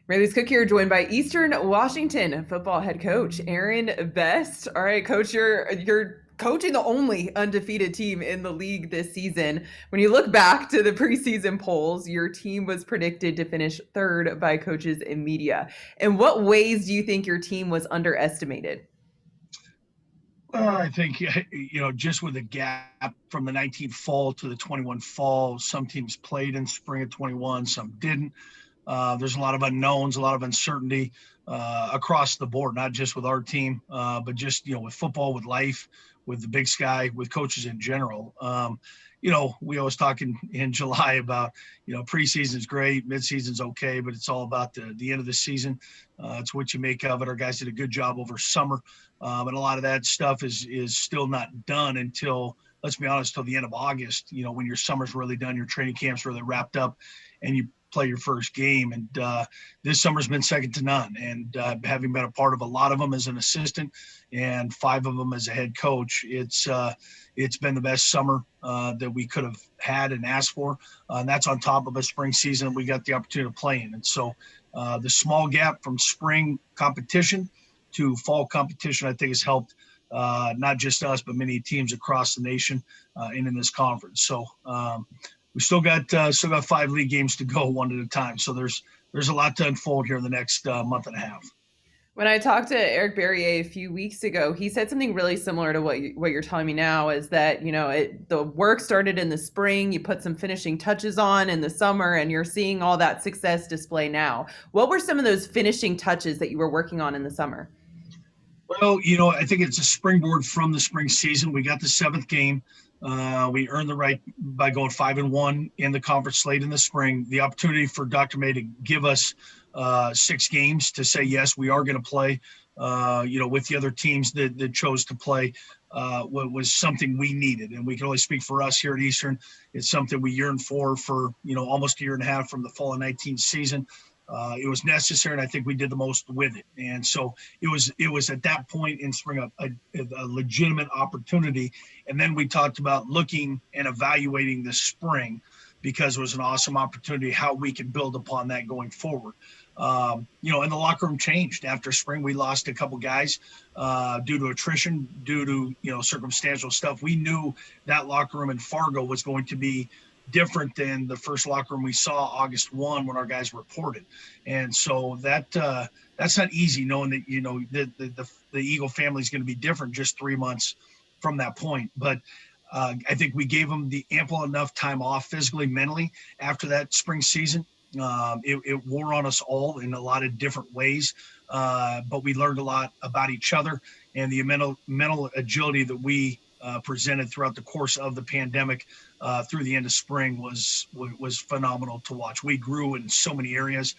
Rayleigh's Cook here, joined by Eastern Washington football head coach Aaron Best. All right, coach, you're coaching the only undefeated team in the league this season. When you look back to the preseason polls, your team was predicted to finish third by coaches and media. In what ways do you think your team was underestimated? Well, I think, just with the gap from the 19 fall to the 21 fall, some teams played in spring of 21, some didn't. There's a lot of unknowns, a lot of uncertainty across the board, not just with our team, but just, with football, with life, with the Big Sky, with coaches in general. We always talk in July about, preseason's great, midseason's okay, but it's all about the end of the season. It's what you make of it. Our guys did a good job over summer. And a lot of that stuff is still not done until, let's be honest, till the end of August, when your summer's really done, your training camp's really wrapped up, and you play your first game. And this summer's been second to none. And having been a part of a lot of them as an assistant and 5 of them as a head coach, it's been the best summer that we could have had and asked for. And that's on top of a spring season we got the opportunity to play in. And so the small gap from spring competition to fall competition, I think, has helped not just us, but many teams across the nation and in this conference. So we still got 5 league games to go, one at a time. So there's a lot to unfold here in the next month and a half. When I talked to Eric Barrier a few weeks ago, he said something really similar to what you're telling me now. Is that the work started in the spring, you put some finishing touches on in the summer, and you're seeing all that success display now. What were some of those finishing touches that you were working on in the summer? Well, I think it's a springboard from the spring season. We got the 7th game. We earned the right by going 5-1 in the conference late in the spring. The opportunity for Dr. May to give us 6 games to say, yes, we are going to play, with the other teams that chose to play, was something we needed. And we can only speak for us here at Eastern. It's something we yearned for almost a year and a half from the fall of 19 season. It was necessary, and I think we did the most with it. And so it was at that point in spring a legitimate opportunity. And then we talked about looking and evaluating the spring, because it was an awesome opportunity how we can build upon that going forward. And the locker room changed after spring. We lost a couple guys due to attrition, due to circumstantial stuff. We knew that locker room in Fargo was going to be different than the first locker room we saw August 1 when our guys reported. And so that's not easy, knowing that the Eagle family is going to be different just 3 months from that point. But I think we gave them the ample enough time off physically, mentally after that spring season. It wore on us all in a lot of different ways, but we learned a lot about each other, and the mental agility that we presented throughout the course of the pandemic through the end of spring was phenomenal to watch. We grew in so many areas.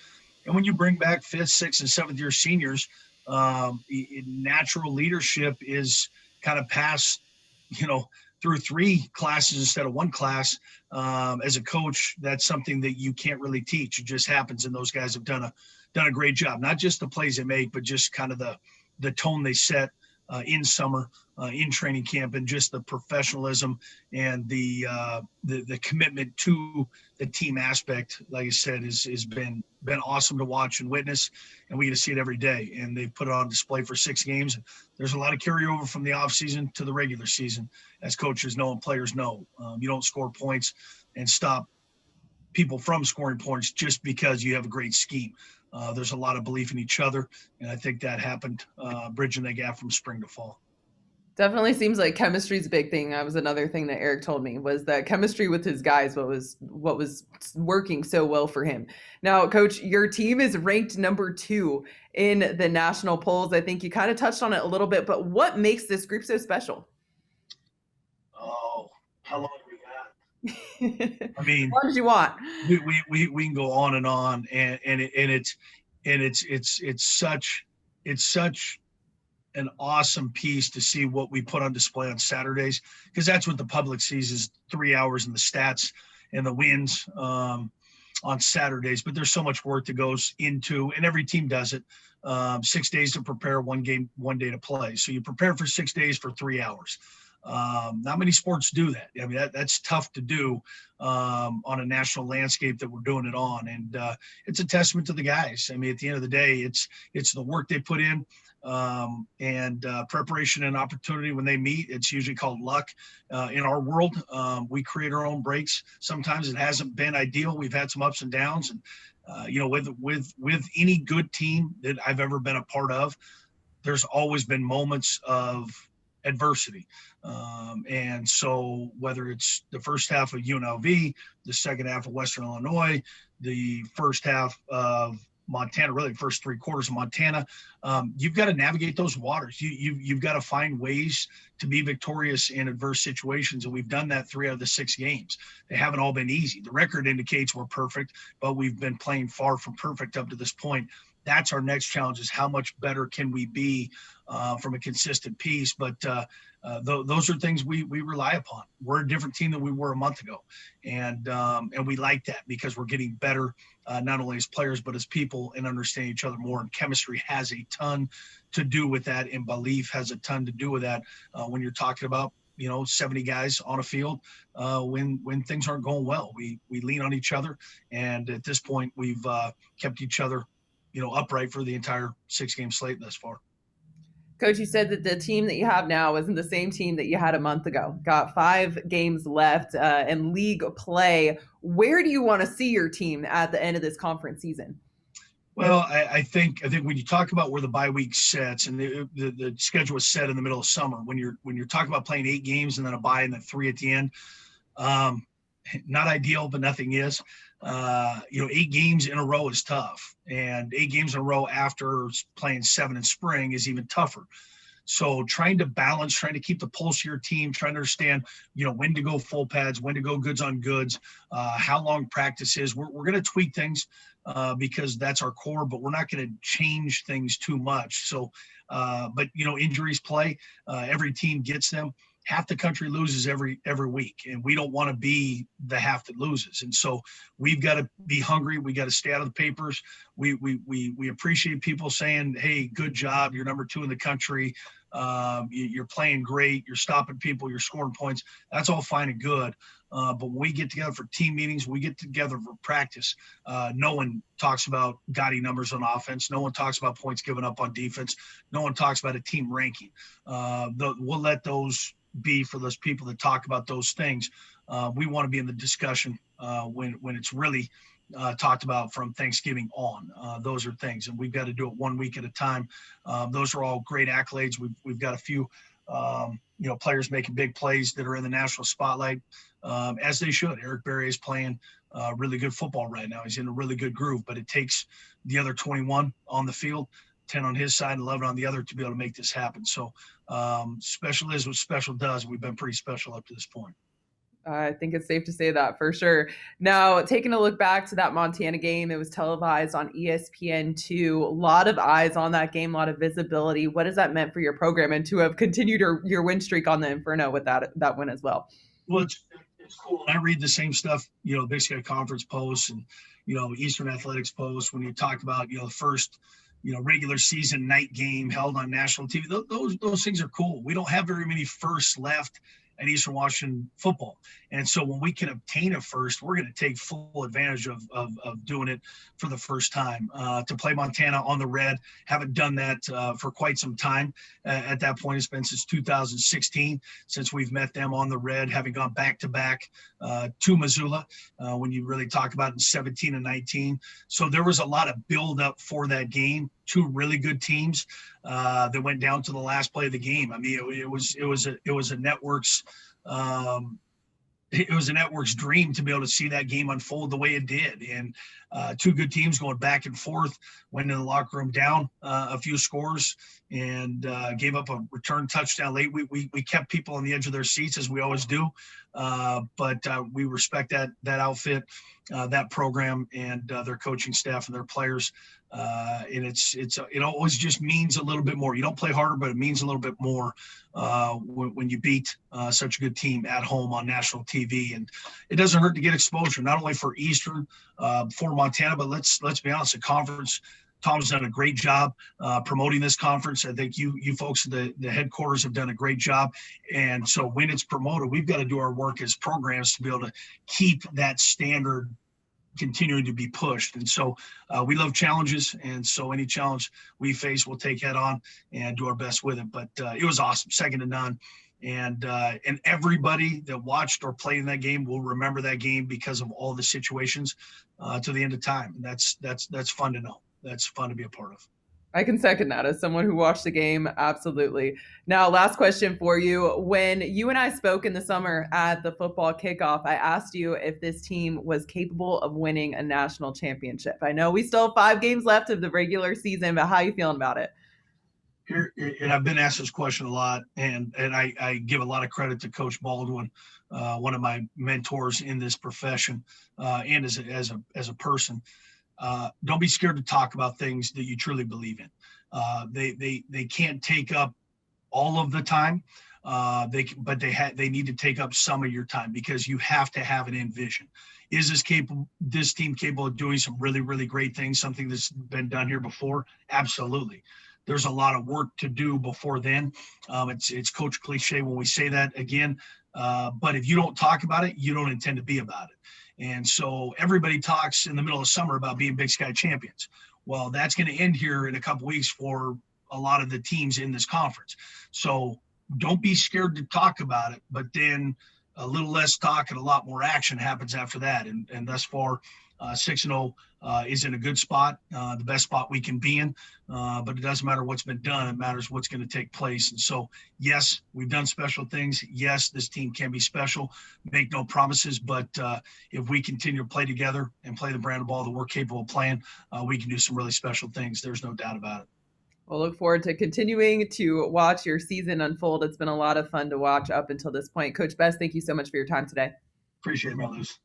And when you bring back 5th, 6th, and 7th year seniors, natural leadership is kind of passed, through 3 classes instead of 1 class. As a coach, that's something that you can't really teach. It just happens, and those guys have done a great job. Not just the plays they make, but just kind of the tone they set in summer, in training camp, and just the professionalism and the commitment to the team aspect. Like I said, has been awesome to watch and witness, and we get to see it every day. And they put it on display for 6 games. There's a lot of carryover from the off season to the regular season, as coaches know and players know. You don't score points and stop people from scoring points just because you have a great scheme. There's a lot of belief in each other, and I think that happened bridging the gap from spring to fall. Definitely seems like chemistry's a big thing. That was another thing that Eric told me, was that chemistry with his guys what was working so well for him. Now, coach, your team is ranked number 2 in the national polls. I think you kind of touched on it a little bit, but what makes this group so special? Oh, how long have we got? As I mean, long as you want. we can go on and on, and it's such an awesome piece to see what we put on display on Saturdays, because that's what the public sees, is 3 hours and the stats and the wins on Saturdays. But there's so much work that goes into, and every team does it. 6 days to prepare, 1 game, 1 day to play. So you prepare for 6 days for 3 hours. Not many sports do that. I mean, that's tough to do on a national landscape that we're doing it on. And it's a testament to the guys. I mean, at the end of the day, it's the work they put in and preparation and opportunity when they meet. It's usually called luck. In our world, we create our own breaks. Sometimes it hasn't been ideal. We've had some ups and downs. And, with any good team that I've ever been a part of, there's always been moments of adversity. And so whether it's the first half of UNLV, the second half of Western Illinois, the first half of Montana, really the first 3 quarters of Montana, you've got to navigate those waters. You've got to find ways to be victorious in adverse situations. And we've done that 3 out of the 6 games. They haven't all been easy. The record indicates we're perfect, but we've been playing far from perfect up to this point. That's our next challenge, is how much better can we be from a consistent piece. But those are things we rely upon. We're a different team than we were a month ago. And we like that because we're getting better, not only as players, but as people, and understanding each other more. And chemistry has a ton to do with that. And belief has a ton to do with that when you're talking about 70 guys on a field when things aren't going well. We lean on each other. And at this point, we've kept each other upright for the entire 6-game slate thus far. Coach, you said that the team that you have now isn't the same team that you had a month ago. Got 5 games left in league play. Where do you want to see your team at the end of this conference season? Well, I think when you talk about where the bye week sets, and the schedule was set in the middle of summer, when you're talking about playing 8 games and then a bye and then 3 at the end, not ideal, but nothing is. 8 games in a row is tough, and 8 games in a row after playing 7 in spring is even tougher. So trying to balance, trying to keep the pulse of your team, trying to understand, when to go full pads, when to go goods on goods, how long practice is. We're going to tweak things because that's our core, but we're not going to change things too much. So, but injuries play. Every team gets them. Half the country loses every week, and we don't want to be the half that loses. And so we've got to be hungry. We got to stay out of the papers. We appreciate people saying, "Hey, good job. You're number 2 in the country. You're playing great. You're stopping people. You're scoring points." That's all fine and good. But when we get together for team meetings, we get together for practice. No one talks about gaudy numbers on offense. No one talks about points given up on defense. No one talks about a team ranking. We'll let those be for those people that talk about those things. We want to be in the discussion when it's really talked about from Thanksgiving on. Those are things, and we've got to do it 1 week at a time. Those are all great accolades. We've got a few players making big plays that are in the national spotlight, as they should. Eric Berry is playing really good football right now. He's in a really good groove, but it takes the other 21 on the field, 10 on his side and 11 on the other, to be able to make this happen. So special is what special does. We've been pretty special up to this point. I think it's safe to say that for sure. Now, taking a look back to that Montana game, it was televised on ESPN2. A lot of eyes on that game, a lot of visibility. What has that meant for your program, and to have continued your win streak on the Inferno with that win as well? Well, it's cool. I read the same stuff, Big Sky Conference posts and, Eastern Athletics posts when you talk about, the first regular season night game held on national TV. Those things are cool. We don't have very many firsts left at Eastern Washington football. And so when we can obtain a first, we're going to take full advantage of doing it for the first time. To play Montana on the red, haven't done that for quite some time. At that point, it's been since 2016 since we've met them on the red, having gone back-to-back to Missoula when you really talk about in 17 and 19. So there was a lot of build-up for that game. 2 really good teams that went down to the last play of the game. I mean, it was a network's dream to be able to see that game unfold the way it did. And 2 good teams going back and forth, went in the locker room down a few scores and gave up a return touchdown late. We kept people on the edge of their seats, as we always do. But we respect that outfit, that program, and their coaching staff and their players. And it always just means a little bit more. You don't play harder, but it means a little bit more when you beat such a good team at home on national TV. And it doesn't hurt to get exposure, not only for Eastern, for Montana, but let's be honest, the conference Tom's done a great job promoting this conference. I think you folks at the headquarters have done a great job. And so when it's promoted, we've got to do our work as programs to be able to keep that standard continuing to be pushed. And so we love challenges. And so any challenge we face, we'll take head on and do our best with it. But it was awesome, second to none. And everybody that watched or played in that game will remember that game because of all the situations to the end of time. And that's fun to know. That's fun to be a part of. I can second that as someone who watched the game. Absolutely. Now, last question for you. When you and I spoke in the summer at the football kickoff, I asked you if this team was capable of winning a national championship. I know we still have 5 games left of the regular season, but how are you feeling about it? Here, and I've been asked this question a lot, and I give a lot of credit to Coach Baldwin, one of my mentors in this profession, and as a person. Don't be scared to talk about things that you truly believe in. They can't take up all of the time, but they need to take up some of your time because you have to have an end vision. Is this team capable of doing some really, really great things? Something that's been done here before? Absolutely. There's a lot of work to do before then. It's coach cliche when we say that again, but if you don't talk about it, you don't intend to be about it. And so everybody talks in the middle of summer about being Big Sky champions. Well, that's going to end here in a couple of weeks for a lot of the teams in this conference. So don't be scared to talk about it, but then a little less talk and a lot more action happens after that. And thus far, 6-0 is in a good spot, the best spot we can be in. But it doesn't matter what's been done. It matters what's going to take place. And so, yes, we've done special things. Yes, this team can be special. Make no promises. But if we continue to play together and play the brand of ball that we're capable of playing, we can do some really special things. There's no doubt about it. We'll look forward to continuing to watch your season unfold. It's been a lot of fun to watch up until this point. Coach Best, thank you so much for your time today. Appreciate it, Marlise.